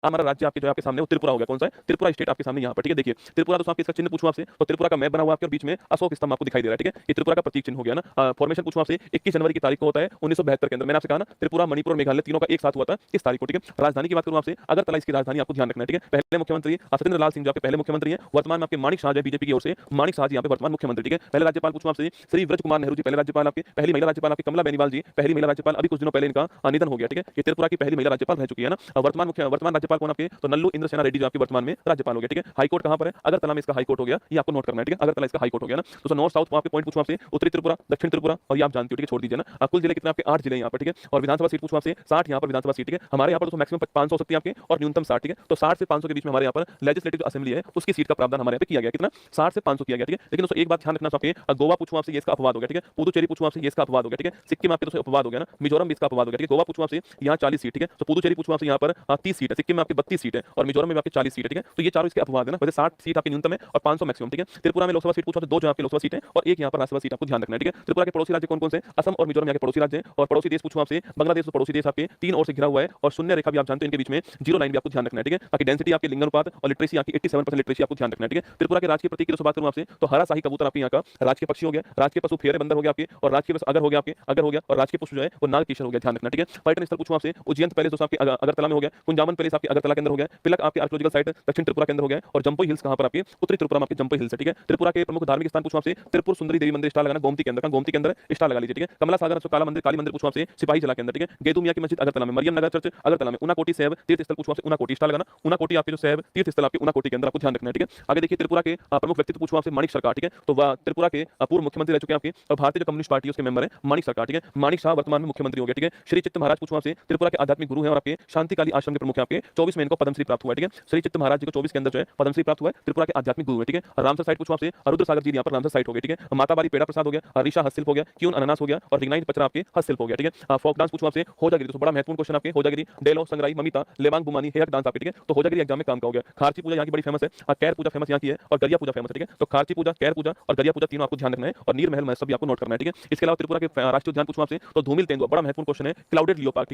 हमारा राज्य आपके जो है आपके सामने वो त्रिपुरा हो गया। कौन सा है? त्रिपुरा स्टेट आपके सामने यहाँ पर, ठीक है। देखिए त्रिपुरा, तो आपके इसका चिन्ह पूछूं आपसे तो त्रिपुरा का मैप बना हुआ आपके, और बीच में अशोक स्तंभ आपको दिखाई दे रहा है, ठीक है। ये त्रिपुरा का प्रतीक चिन्ह हो गया ना। फॉर्मेशन पूछूं आपसे 21 जनवरी की तारीख को होता है 1972 के अंदर। मैंने आपसे कहा ना त्रिपुरा, मणिपुर और मेघालय तीनों का एक साथ हुआ था इस तारीख को, ठीक है। राजधानी की बात करूं आपसे, अगरतला इसकी राजधानी आपको ध्यान रखना है, ठीक है। पहले मुख्यमंत्री सत्येंद्र लाल सिंह जो आपके पहले मुख्यमंत्री हैं, वर्तमान में आपके माणिक शाह जो बीजेपी की ओर से, माणिक शाह जी यहाँ पे वर्तमान मुख्यमंत्री, ठीक है। पहले राज्यपाल पूछूं आपसे श्री ब्रज कुमार नेहरू जी पहले राज्यपाल आपके, पहली महिला राज्यपाल आपकी कमला बेनीवाल जी पहली महिला राज्यपाल, अभी कुछ दिनों पहले इनका निधन हो गया, ठीक है। ये त्रिपुरा की पहली महिला राज्यपाल रह चुकी है ना। वर्तमान राज्यपाल कौन आपके? तो नल्लू इंद्र सेना रेड्डी जो आपके वर्तमान में राज्यपाल हो गया, ठीक है। हाईकोर्ट कहां पर है? अगरतला में इसका हाईकोर्ट हो गया, ये आपको नोट करना है, ठीक है। अगरतला इसका हाईकोर्ट हो गया ना। तो नॉर्थ साउथ आपके पॉइंट पूछूं आपसे, उत्तरी त्रिपुरा, दक्षिण त्रिपुरा, और ये आप जानते हो, ठीक है, छोड़ दीजिए ना। कुल जिले कितने आपके? 8 जिले यहाँ पर, ठीक है। और विधानसभा सीट पूछूं आपसे 60 यहाँ पर विधानसभा सीट, ठीक है। हमारे यहाँ पर तो मैक्सिमम 500 हो सकती है आपके, और न्यूनतम 60, ठीक है। तो 60 से 500 के बीच में हमारे यहाँ पर लेजिस्लेटिव असेंबली है, उसकी सीट का प्रावधान हमारे यहाँ पे किया गया, कितना? 60 से 500 किया गया, ठीक है। लेकिन दोस्तों एक बात ध्यान रखना आपके, गोवा पूछूं आपसे, ये इसका अपवाद हो गया, ठीक है। पुदुचेरी पूछूं आपसे, ये इसका अपवाद हो गया, ठीक है। सिक्किम आपके दोस्तों अपवाद हो गया ना। मिजोरम भी इसका अपवाद हो गया, ठीक है। गोवा पूछूं आपसे यहाँ 40 सीट, ठीक है। तो पुदुचेरी पूछूं आपसे यहाँ पर 30 सीट है, सिक्किम में आपकी 32 सीट है, और मिजोरम में आपकी 40 सीट है, ठीक है। तो ये चारों इसके अपवाद है ना। वैसे 60 सीट आपकी न्यूनतम है और 500 मैक्सिमम, ठीक है। त्रिपुरा में लोकसभा सीट पूछो तो 2 जो आपकी लोकसभा सीट है, और एक यहाँ पर राज्यसभा सीट आपको ध्यान रखना है, ठीक है। त्रिपुरा के पड़ोसी राज्य कौन कौन से? असम और मिजोरम यहाँ के पड़ोसी राज्य हैं। और पड़ोसी देश पूछूं आपसे, बांग्लादेश तो पड़ोसी देश आपके 3 ओर से घिरा हुआ है, और शून्य रेखा भी आप जानते हो इनके बीच में जीरो लाइन भी आपको ध्यान रखना है, ठीक है। बाकी डेंसिटी आपके लिंगानुपात और लिटरेसी आपकी 87% लिटरेसी आपको ध्यान रखना है, ठीक है। त्रिपुरा के राजकीय प्रतीक की बात करूं आपसे तो हरा शाही कबूतर आपके यहाँ का राजकीय पक्षी हो गया, राजकीय पशु फेरे बंदर हो गया आपके, और राजकीय अगर हो गया आपके, अगर हो गया, और राजकीय पुष्प जो है वो नागकेशर हो गया, ध्यान रखना, ठीक है। पर्यटन स्थल पूछूं आपसे, उज्जैन पैलेस दोस्तों आपके अगरतला में हो गया, कुंजावन पैलेस आपके अगरतला के अंदर हो गया, पिलक आपके आर्कियोलॉजिकल साइट दक्षिण त्रिपुरा के अंदर हो गया, और जम्पोई हिल्स कहां पर आपके? उत्तरी त्रिपुरा में आपके जम्पोई हिल्स है, ठीक है। त्रिपुरा के प्रमुख धार्मिक स्थान पूछूं आपसे, त्रिपुर सुंदरी देवी मंदिर स्टार लगाना गोमती के अंदर, गोमती के अंदर स्टार लगा लीजिए, ठीक है। कमला सागर काला मंदिर काली मंदिर पूछूं आपसे सिपाही जिला के अंदर, ठीक है। गेदू मियां की मस्जिद अगरतला में, मरियम नगर चर्च अगरतला में, उनाकोटी सैब तीर्थ स्थल पूछूं आपसे, उनाकोटी स्टार लगाना, उनाकोटी आपके जो सैब तीर्थ स्थल आपके उनाकोटी के अंदर आपको ध्यान रखना है, ठीक है। आगे देखिए त्रिपुरा के प्रमुख व्यक्तित्व पूछूं आपसे, माणिक सरकार, ठीक है। तो त्रिपुरा के पूर्व मुख्यमंत्री रह चुके हैं आपके, और भारतीय जो कम्युनिस्ट पार्टी उसके मेंबर है माणिक सरकार, ठीक है। माणिक शाह वर्तमान में मुख्यमंत्री हो गया, ठीक है। श्री चित्त महाराज पूछूं आपसे, त्रिपुरा के आध्यात्मिक गुरु हैं और आपके शांतिकाली आश्रम के प्रमुख हैं आपके, 24 में इनको पद्मश्री प्राप्त हुआ है, ठीक है। श्री चित्त महाराज जी को 24 के अंदर जो है पद्मश्री प्राप्त हुआ है, त्रिपुरा के आध्यात्मिक गुरु है, ठीक है। रामसर साइट पूछूं आपसे, रुद्र सागर जी यहाँ पर रामसर साइट हो गया, ठीक है। माताबारी पेड़ा प्रसाद हो गया, ऋषा हस्तशिल्प हो गया, क्यून अनानास हो गया, और रिग्नाइट पचरा आपके हस्तशिल्प हो गया, ठीक है। फोक डांस पूछूं आपसे, होजागिरी, तो बड़ा महत्वपूर्ण क्वेश्चन आपके, होजागिरी डेलो संग्राई ममिता लेवांग बुमानी हेयक डांस आपके, ठीक है। तो होजागिरी एग्जाम में काम का हो गया। खारची पूजा यहाँ की बड़ी फेमस है, कैर पूजा फेमस यहाँ की है, और गरिया पूजा फेमस है, ठीक है। तो खारची पूजा, कैर पूजा और गरिया पूजा तीनों आपको ध्यान रखना है, और नीर महल महोत्सव भी आपको नोट करना है, ठीक है। इसके अलावा त्रिपुरा के राष्ट्रीय उद्यान पूछूं आपसे तो धूमिल तेंदुआ, बड़ा महत्वपूर्ण क्वेश्चन है। Clouded leo park,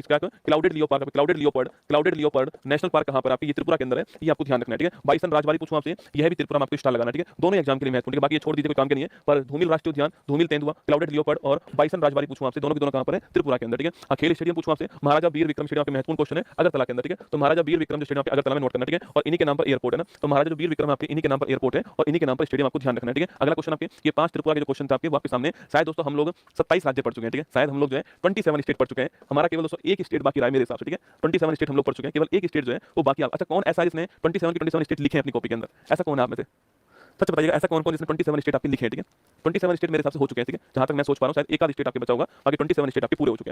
clouded leo park, clouded leopard national park कहां पर आपकी? ये त्रिपुरा के अंदर है, ये आपको ध्यान रखना है, ठीक है। बाइसन राजबाड़ी पूछूं आपसे, यह भी त्रिपुरा में आपको स्टार लगाना है, ठीक है। दोनों एग्जाम के लिए महत्वपूर्ण है, बाकी ये छोड़ दीजिए, कोई काम के नहीं है। पर धूमिल राष्ट्रीय उद्यान, धूमिल तेंदुआ, क्लाउडेड लियोपर्ड और बाइसन राजबाड़ी पूछूं आपसे, दोनों के दोनों कहां पर है? त्रिपुरा के अंदर, ठीक है। खेल स्टेडियम पूछूं आपसे, महाराजा वीर विक्रम स्टेडियम आपके महत्वपूर्ण क्वेश्चन है, अगरतला के अंदर, ठीक है। तो महाराजा वीर विक्रम स्टेडियम आपके अगरतला में नोट करना, ठीक है। और इन्हीं के नाम पर एयरपोर्ट है ना, तो महाराजा वीर विक्रम आपके इन्हीं के नाम पर एयरपोर्ट है, और इन्हीं के नाम पर स्टेडियम आपको ध्यान रखना है, ठीक है। अगला क्वेश्चन आपके ये 5 त्रिपुरा के जो क्वेश्चन थे आपके वो आपके सामने। शायद दोस्तों हम लोग 27 राज्य पढ़ चुके हैं, ठीक है। शायद हम लोग जो है 27 स्टेट पढ़ चुके हैं, हमारा केवल दोस्तों एक स्टेट बाकी रहा है मेरे हिसाब से, ठीक है। 27 स्टेट हम लोग पढ़ चुके हैं, केवल एक स्टेट जो है वो बाकी। अच्छा कौन ऐसा है जिसने 27 की 27 स्टेट लिखे हैं अपनी कॉपी के अंदर? ऐसा कौन है आप में से? सच बताइएगा, ऐसा कौन कौन जिसने 27 स्टेट आपके लिखे हैं, ठीक है। 27 स्टेट मेरे हिसाब से हो चुके हैं, ठीक है। जहां तक मैं सोच पा रहा हूं शायद एक आध स्टेट आपके बचा होगा, बाकी 27 स्टेट आपके पूरे हो चुके हैं ना।